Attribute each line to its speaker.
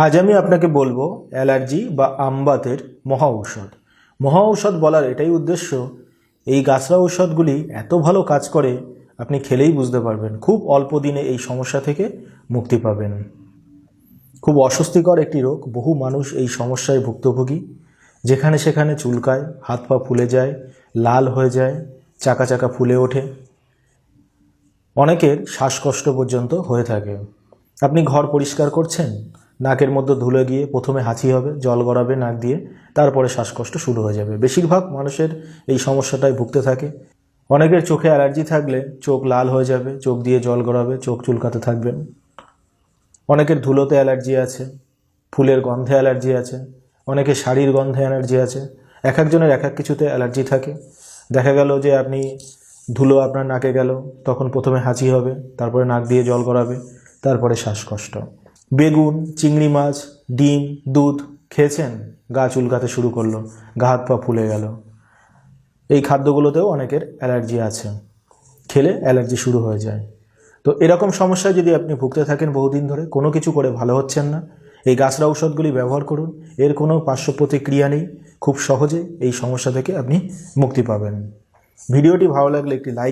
Speaker 1: আজ আমি আপনাকে বলবো অ্যালার্জি বা আমবাতের মহা ঔষধ। মহা ঔষধ বলার এটাই উদ্দেশ্য, এই গাছড়া ঔষধগুলি এত ভালো কাজ করে আপনি খেলেই বুঝতে পারবেন। খুব অল্প দিনে এই সমস্যা থেকে মুক্তি পাবেন। খুব অস্বস্তিকর একটি রোগ, বহু মানুষ এই সমস্যায় ভুক্তভোগী। যেখানে সেখানে চুলকায়, হাত পা ফুলে যায়, লাল হয়ে যায়, চাকা চাকা ফুলে ওঠে, অনেকের শ্বাসকষ্ট পর্যন্ত হয়ে থাকে। আপনি ঘর পরিষ্কার করছেন, নাকের মধ্যে ধুলো গিয়ে প্রথমে হাঁচি হবে, জল গড়াবে নাক দিয়ে, তারপরে শ্বাসকষ্ট শুরু হয়ে যাবে। বেশিরভাগ মানুষের এই সমস্যাটায় ভুগতে থাকে। অনেকের চোখে অ্যালার্জি থাকলে চোখ লাল হয়ে যাবে, চোখ দিয়ে জল গড়াবে, চোখ চুলকাতে থাকবেন। অনেকের ধুলোতে অ্যালার্জি আছে, ফুলের গন্ধে অ্যালার্জি আছে, অনেকের শাড়ির গন্ধে অ্যালার্জি আছে। এক একজনের এক এক কিছুতে অ্যালার্জি থাকে। দেখা গেল যে আপনি ধুলো আপনার নাকে গেল, তখন প্রথমে হাঁচি হবে, তারপরে নাক দিয়ে জল গড়াবে, তারপরে শ্বাসকষ্ট। বেগুন, চিংড়ি মাছ, ডিম, দুধ খেয়েছেন, গা চুলকাতে শুরু করলো, গা হাত পা ফুলে গেল। এই খাদ্যগুলোতেও অনেকের অ্যালার্জি আছে, খেলে অ্যালার্জি শুরু হয়ে যায়। তো এরকম সমস্যায় যদি আপনি ভুগতে থাকেন বহুদিন ধরে, কোনো কিছু করে ভালো হচ্ছেন না, এই গাছড়া ঔষধগুলি ব্যবহার করুন। এর কোনো পার্শ্ব প্রতিক্রিয়া নেই, খুব সহজে এই সমস্যা থেকে আপনি মুক্তি পাবেন। ভিডিওটি ভালো লাগলে একটি লাইক